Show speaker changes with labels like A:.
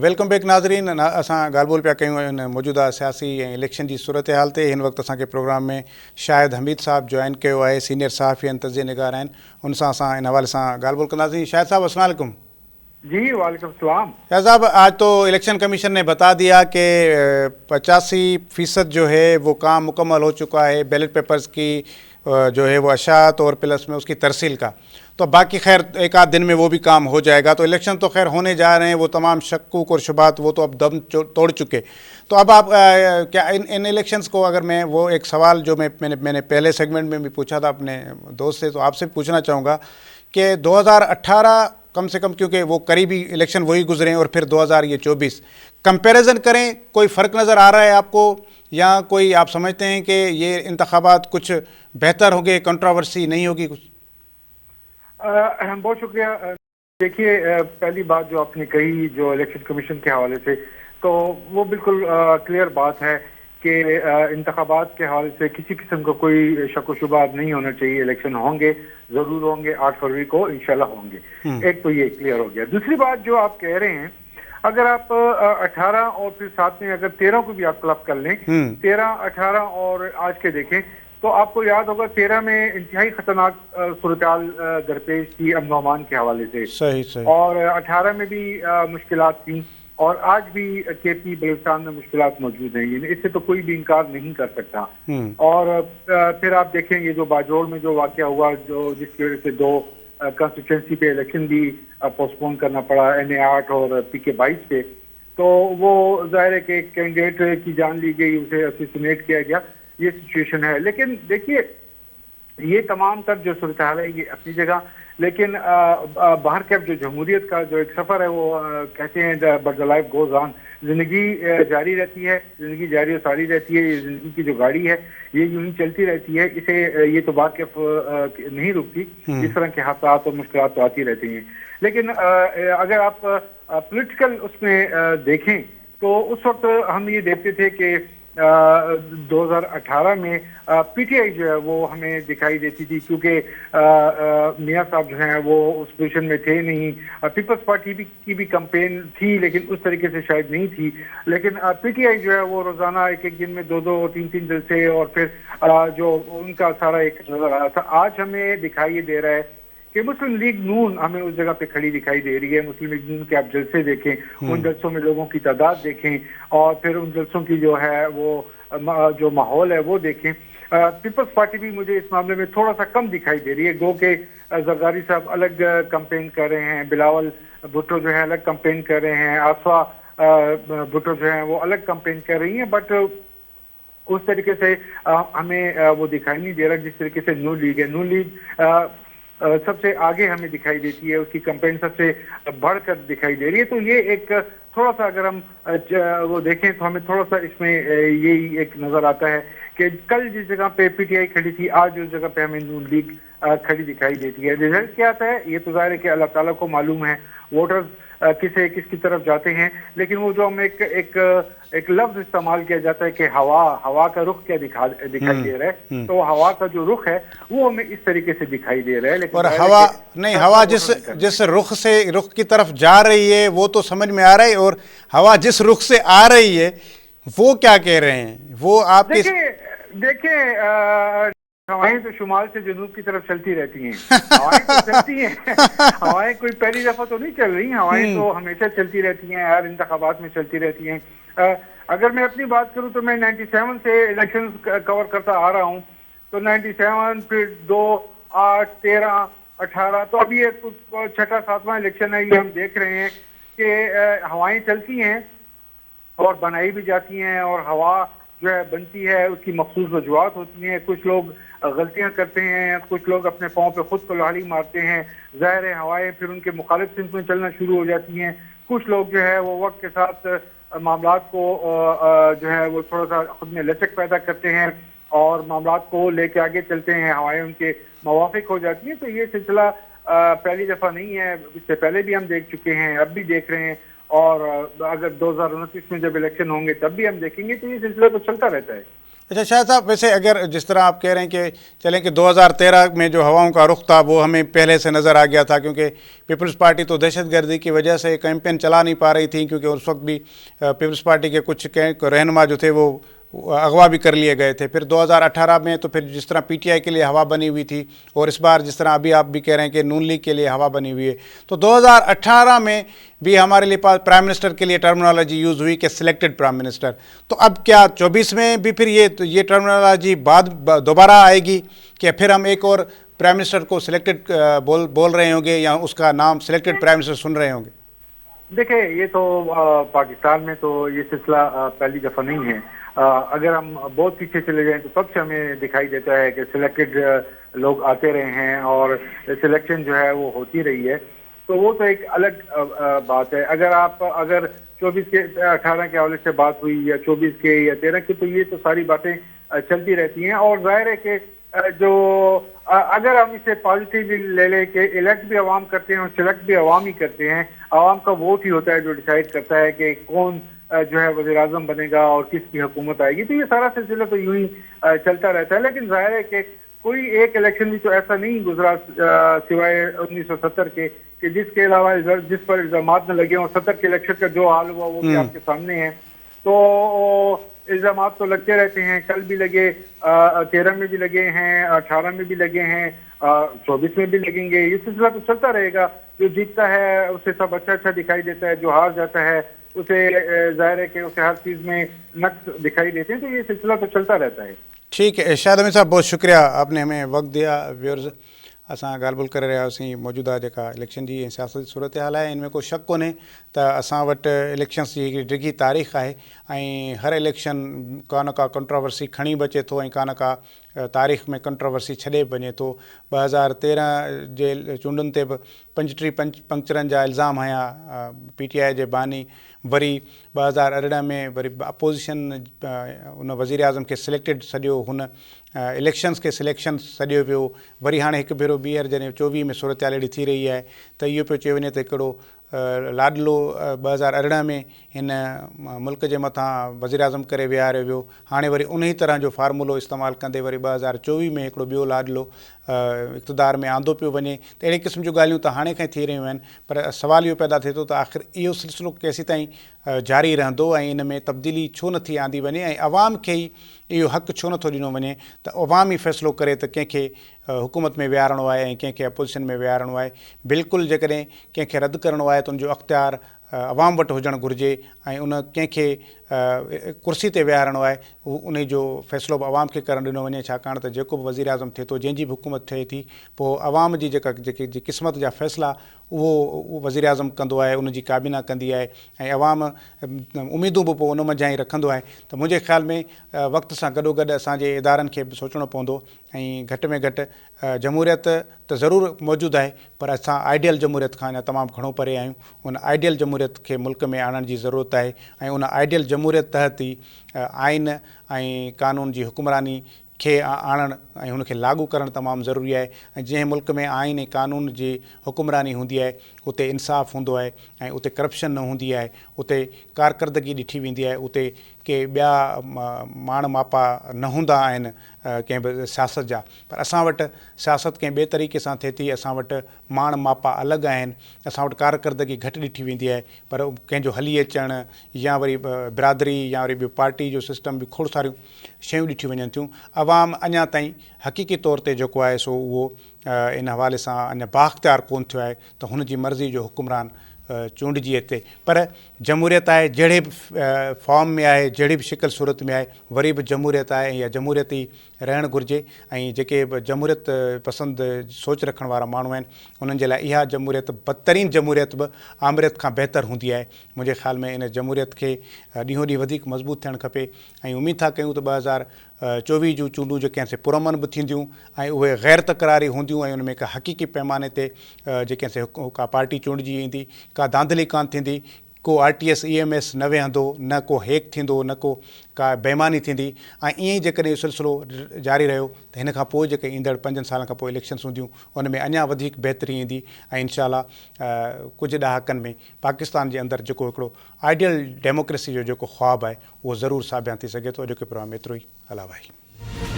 A: Welcome back नाज़रीन। असां ॻाल्हि ॿोल पिया कयूं इन मौजूदा सियासी ऐं इलेक्शन जी सूरत हाल ते। हिन वक़्तु असांखे प्रोग्राम में शाहिद हमीद साहब जॉइन कयो आहे, सीनियर सहाफ़ी आहिनि, तज़िये निगार आहिनि। उन सां असां इन हवाले सां ॻाल्हि ॿोल कंदासीं। शाहिद साहब अस्सलाम वालेकुम।
B: जी वालेकुम सलाम।
A: शाहिद साहब, आज तो इलेक्शन कमीशन ने बता दिया कि 85% जो है वो काम मुकम्मल हो चुका है, बैलेट पेपर्स की जो है वो अशात और प्लस में उसकी तरसील का। तो बाकी खैर एक आध दिन में वो भी काम हो जाएगा। तो इलेक्शन तो खैर होने जा रहे हैं, वो तमाम शक्कुक और शुबात वो तो अब दम तोड़ चुके। तो अब आप क्या इन इलेक्शंस को, अगर मैं वो एक सवाल जो मैंने पहले सेगमेंट में भी पूछा था अपने दोस्त से, तो आपसे पूछना चाहूँगा कि 2018 कम से कम, क्योंकि वो करीबी इलेक्शन वही गुजरे, और फिर 2024 कंपैरिजन करें, कोई फ़र्क नज़र आ रहा है आपको, या कोई आप समझते हैं कि ये इंतखाबात कुछ बेहतर होंगे, कंट्रोवर्सी नहीं होगी कुछ?
B: बहुत शुक्रिया। देखिए, पहली बात जो आपने कही जो इलेक्शन कमीशन के हवाले से, तो वो बिल्कुल क्लियर बात है कि इंतखाबात के हवाले से किसी किस्म का कोई शक व शुबा नहीं होना चाहिए। इलेक्शन होंगे, ज़रूर होंगे, 8 फरवरी को इंशाल्लाह होंगे। एक तो ये क्लियर हो गया। दूसरी बात जो आप कह रहे हैं, अगर आप 18 और फिर साथ में अगर 13 को भी आप क्लब कर लें, 13, 18 और आज के देखें, तो आपको याद होगा 13 में इंतहाई खतरनाक सूरत-ए-हाल दरपेश थी अमन व अमान के हवाले से।
A: सही।
B: और 18 में भी मुश्किलात थी, और आज भी केपी बलूचिस्तान में मुश्किलात मौजूद हैं। इससे तो कोई भी इनकार नहीं कर सकता। और फिर आप देखेंगे जो बाजोड़ में जो वाक़या हुआ, जो जिसकी वजह से 2 कॉन्स्टिट्यूंसी पे इलेक्शन भी पोस्टपोन करना पड़ा, NA 8 और PK 22 पे। तो वो जाहिर है कि एक कैंडिडेट की जान ली गई, उसे असैसिनेट किया गया, ये सिचुएशन है। लेकिन देखिए, ये तमाम तर जो सूरत हाल है ये अपनी जगह, लेकिन बाहर के अब जो जमहूरियत का जो एक सफ़र है, वो कहते हैं but the life goes on, जिंदगी जारी रहती है, जिंदगी जारी और सारी रहती है। ये जिंदगी की जो गाड़ी है ये यूं ही चलती रहती है, इसे ये तो बात नहीं रुकती। इस तरह के हादसात और मुश्किलात तो आती रहती हैं। लेकिन अगर आप पॉलिटिकल उसमें देखें, तो उस वक्त हम ये देखते थे कि 2018 में PTI जो है वो हमें दिखाई देती थी, क्योंकि मियां साहब जो हैं वो उस पोजीशन में थे नहीं। पीपल्स पार्टी की भी कैंपेन थी, लेकिन उस तरीके से शायद नहीं थी। लेकिन PTI जो है वो रोजाना एक दिन में 2-2 और 3-3 जलसे, और फिर जो उनका सारा एक नजर आ रहा था। आज हमें दिखाई दे रहा है कि मुस्लिम लीग नून हमें उस जगह पे खड़ी दिखाई दे रही है। मुस्लिम लीग नून के आप जलसे देखें, उन जलसों में लोगों की तादाद देखें, और फिर उन जलसों की जो है वो जो माहौल है वो देखें। पीपल्स पार्टी भी मुझे इस मामले में थोड़ा सा कम दिखाई दे रही है। गो के जरदारी साहब अलग कैंपेन कर रहे हैं, बिलावल भुट्टो जो है अलग कैंपेन कर रहे हैं, आसफा भुट्टो जो है वो अलग कैंपेन कर रही हैं, बट उस तरीके से हमें वो दिखाई नहीं दे रहा जिस तरीके से नून लीग है। नून लीग सबसे आगे हमें दिखाई देती है, उसकी कैंपेन सबसे बढ़कर दिखाई दे रही है। तो ये एक थोड़ा सा अगर हम वो देखें, तो हमें थोड़ा सा इसमें यही एक नजर आता है कि कल जिस जगह पे PTI खड़ी थी, आज उस जगह पे हमें नून लीग खड़ी दिखाई देती है। रिजल्ट क्या आता है ये तो जाहिर है कि अल्लाह ताला को मालूम है, वोटर्स किसकी तरफ जाते हैं। लेकिन वो जो हम एक लफ्ज इस्तेमाल किया जाता है कि हवा का रुख क्या दिखाई दे रहा है, तो हवा का जो रुख है वो हमें इस तरीके से दिखाई दे रहा है। लेकिन
A: और हवा जिस रुख की तरफ जा रही है वो तो समझ में आ रहा है, और हवा जिस रुख से आ रही है वो क्या कह रहे हैं, वो आप
B: देखिए हवाएं तो शुमाल से जनूब की तरफ चलती रहती हैं। हवाएं तो चलती हैं। हवाएं कोई पहली दफा तो नहीं चल रही, हवाएं तो हमेशा चलती रहती हैं, हर इंतखाबात में चलती रहती हैं। अगर मैं अपनी बात करूं तो मैं 97 से इलेक्शन कवर करता आ रहा हूं। तो 97, फिर 2, 8, 13, 18, तो अभी ये 6वां 7वां इलेक्शन है। ये हम देख रहे हैं कि हवाएं चलती हैं और बनाई भी जाती हैं, और हवा जो है बनती है उसकी मखसूस वजूहात होती हैं। कुछ लोग गलतियां करते हैं, कुछ लोग अपने पाँव पे खुद कुल्हाड़ी मारते हैं। ज़ाहिर है हवाएं फिर उनके मुखालिफ सिमत में चलना शुरू हो जाती हैं। कुछ लोग जो है वो वक्त के साथ मामलात को जो है वो थोड़ा सा खुद में लचक पैदा करते हैं और मामलात को लेके आगे चलते हैं, हवाएं उनके मुवाफिक हो जाती हैं। तो ये सिलसिला पहली दफ़ा नहीं है, इससे पहले भी हम देख चुके हैं, अब भी देख रहे हैं, और अगर 2029 में जब इलेक्शन होंगे तब भी हम देखेंगे। तो ये सिलसिला तो चलता रहता है।
A: اچھا شاہد صاحب، ویسے اگر جس طرح آپ کہہ رہے ہیں کہ چلیں کہ 2013 میں جو ہواؤں کا رخ تھا وہ ہمیں پہلے سے نظر آ گیا تھا، کیونکہ پیپلز پارٹی تو دہشت گردی کی وجہ سے کیمپین چلا نہیں پا رہی تھی، کیونکہ اس وقت بھی پیپلز پارٹی کے کچھ رہنما جو تھے وہ اغوا بھی کر لیے گئے تھے. پھر 2018 میں تو پھر جس طرح پی ٹی آئی کے لیے ہوا بنی ہوئی تھی، اور اس بار جس طرح ابھی آپ بھی کہہ رہے ہیں کہ نون لیگ کے لیے ہوا بنی ہوئی ہے، تو 2018 میں بھی ہمارے لیے پاس پرائم منسٹر کے لیے ٹرمنالوجی یوز ہوئی کہ سلیکٹڈ پرائم منسٹر. تو اب کیا 24 میں بھی پھر یہ ٹرمنالوجی دوبارہ آئے گی کہ پھر ہم ایک اور پرائم منسٹر کو سلیکٹڈ بول رہے ہوں گے، یا اس کا نام سلیکٹڈ پرائم منسٹر سن رہے ہوں گے؟
B: دیکھیں، یہ تو پاکستان میں تو یہ سلسلہ پہلی دفعہ نہیں ہے. اگر ہم بہت پیچھے چلے جائیں تو تب سے ہمیں دکھائی دیتا ہے کہ سلیکٹڈ لوگ آتے رہے ہیں اور سلیکشن جو ہے وہ ہوتی رہی ہے. تو وہ تو ایک الگ بات ہے. اگر 24 کے 18 کے حوالے سے بات ہوئی، یا 24 کے یا 13 کی، تو یہ تو ساری باتیں چلتی رہتی ہیں. اور ظاہر ہے کہ جو اگر ہم اسے پازیٹیولی لے لیں کہ الیکٹ بھی عوام کرتے ہیں اور سلیکٹ بھی عوام ہی کرتے ہیں، عوام کا ووٹ ہی ہوتا ہے جو ڈیسائیڈ کرتا ہے کہ کون جو ہے وزیر اعظم بنے گا اور کس کی حکومت آئے گی. تو یہ سارا سلسلہ تو یوں ہی چلتا رہتا ہے. لیکن ظاہر ہے کہ کوئی ایک الیکشن بھی تو ایسا نہیں گزرا سوائے 1970 کے کہ جس کے علاوہ جس پر الزامات نہ لگے ہوں. 70 کے الیکشن کا جو حال ہوا وہ بھی آپ کے سامنے ہے. تو الزامات تو لگتے رہتے ہیں، کل بھی لگے، 13 میں بھی لگے ہیں، 18 میں بھی لگے ہیں، 24 میں بھی لگیں گے. یہ سلسلہ تو چلتا رہے گا. جو جیتتا ہے اسے سب اچھا دکھائی دیتا ہے، جو ہار جاتا ہے اسے ظاہر ہے کہ اسے ہر چیز میں نقص دکھائی دیتے ہیں. تو یہ سلسلہ تو چلتا رہتا ہے.
A: ٹھیک ہے شاہد احمد صاحب، بہت شکریہ، آپ نے ہمیں وقت دیا. ویورز اساں گال بول کر رہا ہوسیں موجودہ جکا الیکشن جی سیاست صورت حال ہے، ان میں کوئی شک کونے تو اساں وٹ الیکشنس کی ڈگی تاریخ ہے، ہر الیکشن کا نہ کا کنٹراورسی کھڑی بچے تو، کا نہ کا تاریخ میں کنٹراورسی چھڑے بنے تو. 2013 کے چونڈن تے 35 پنکچرن جا الزام ہیا پی ٹی آئی کے بانی. وری 2018 میں وری اپوزیشن ان وزیر اعظم کے سلیکٹڈ سجو ہن الیکشنس کے سلیکشن سجو پو. وری ہاں ایک بھیرو بیر جن 24 میں صورت حال اڑی تھی رہی ہے تو یہ پہ چو ونے تو ایکڑو لاڈلو 2018 میں ان ملک کے متھاں وزیر اعظم کرے ویارے ویو. ہاں وری انہی طرح جو فارمولو استعمال کندے وری 2024 میں ایکڑو بیو لاڈلو اقتدار میں آندو پو ونے. تو اڑے قسم جو گالیوں تو ہانے کھیں تھی رہیوں ہیں، پر سوال یہ پیدا تھے تو آخر یہ سلسلو کیسی تائیں جاری رہندو، ان میں تبدیلی چھو نتھی آندی ونے، عوام کے ہی یہ حق چھو نتھو ڈنو ونے تو عوام ہی فیصلو کرے تو کنکھے حکومت میں ویارنو ہے، کنکھے اپوزیشن میں ویارنو ہے. بالکل جکدیں کنکھے رد کرنو ہے تو ان جو اختیار عوام وٹ ہوجن گھرجے، ان کنکھے کرسی تے ویارنو ہے ان جو فیصلو عوام کے کرن ڈنو ونے. چھاکاڻ تو جيڪو بھی وزیر اعظم تھے تو جنهن بھی حکومت ٿئي थी پو عوام جي جي قسمت جا فیصلا وہ وزیر اعظم کندو ہے، ان جی کابینہ کندی ہے، عوام امیدوں بھی پو ان منجھا ہی رکھندو ہے. تو مجھے خیال میں وقت سے گڈو گڈ اساں ادارن کے سوچणو پوندو، گھٹ میں گھٹ جمہوریت تو ضرور موجود ہے پر اساں آئیڈیل جمہوریت کھانا تمام گھنو پرے آیوں. ان آئیڈیل جمہوریت کے ملک میں آنن جی ضرورت ہے، ان آئیڈیل جمہوریت تحت ہی آئین قانون جی حکمرانی کے آنن ان کے لاگو کرن تمام ضروری ہے. جن ملک میں آئین قانون جی حکمرانی ہوندی ہے اتنے انصاف ہوندو ہے، اتنے کرپشن نہ ہوندی ہے، اتنے کارکردگی ڈٹھی ویندی ہے، اتنے کہ بیا مان ماپا نہ ہوندا آہن کہیں بھی سیاست جا. پر اساں وٹ سیاست کہیں بے طریقے سے تھے تھی، اساں وٹ مان ماپا الگ آہن، اساں وٹ کارکردگی گھٹ ڈٹھی ویندی ہے. پر کہیں جو ہلی اچن یا وری برادری یا وری پارٹی جو سسٹم بھی کھوڑ ساریوں شیوں ڈٹھی ونجن تھیوں. عوام اञا تائیں حقیقی طور تے جو ہے سو وہ ان حوالے سے اञا بااختیار کون تھو ہے تو ہن جی مرضی جو حکمران چونڈجی تے. پر جمہوریت ہے جڑے بھی فارم میں آئے، جڑی بھی شکل صورت میں آئے، وری بھی جمہوریت ہے یا جمہوریت ہی رہن گھرجے. جے جمہوریت پسند سوچ رکھن والا مانو ہیں انہن جے لائے اہا جمہوریت بدترین جمہوریت بھی آمریت کا بہتر ہوندی ہے. مجھے خیال میں ان جمہوریت کے ڈींहों ॾींहुं वधीक मज़बूत थियणु खपे. उम्मीद था कयूं त 2024 जूं चूंडूं जेके से पुरअमन भी थींदियूं उहे गैर तकरारी हूंदियूं उन में का हक़ीक़ी पैमाने ते जेके से का पार्टी चूंडजी ईंदी, का धांधली कान थींदी, को RTS EMS न वेहंदो, न को हैक थींदो, न को का बेईमानी थींदी ऐं ईअं ई जेकॾहिं इहो सिलसिलो जारी रहियो त हिन खां पोइ जेके ईंदड़ 5 सालनि खां पोइ इलेक्शन्स हूंदियूं उन में अञा वधीक बहितरी ईंदी ऐं इंशाअल्लाह कुझु ॾहाकनि में पाकिस्तान जे अंदरि जेको हिकिड़ो आइडियल डेमोक्रेसी जो जेको ख़्वाबु आहे उहो ज़रूरु साबियां थी सघे थो। अॼु के प्रोग्राम एतिरो ई। अला भाई।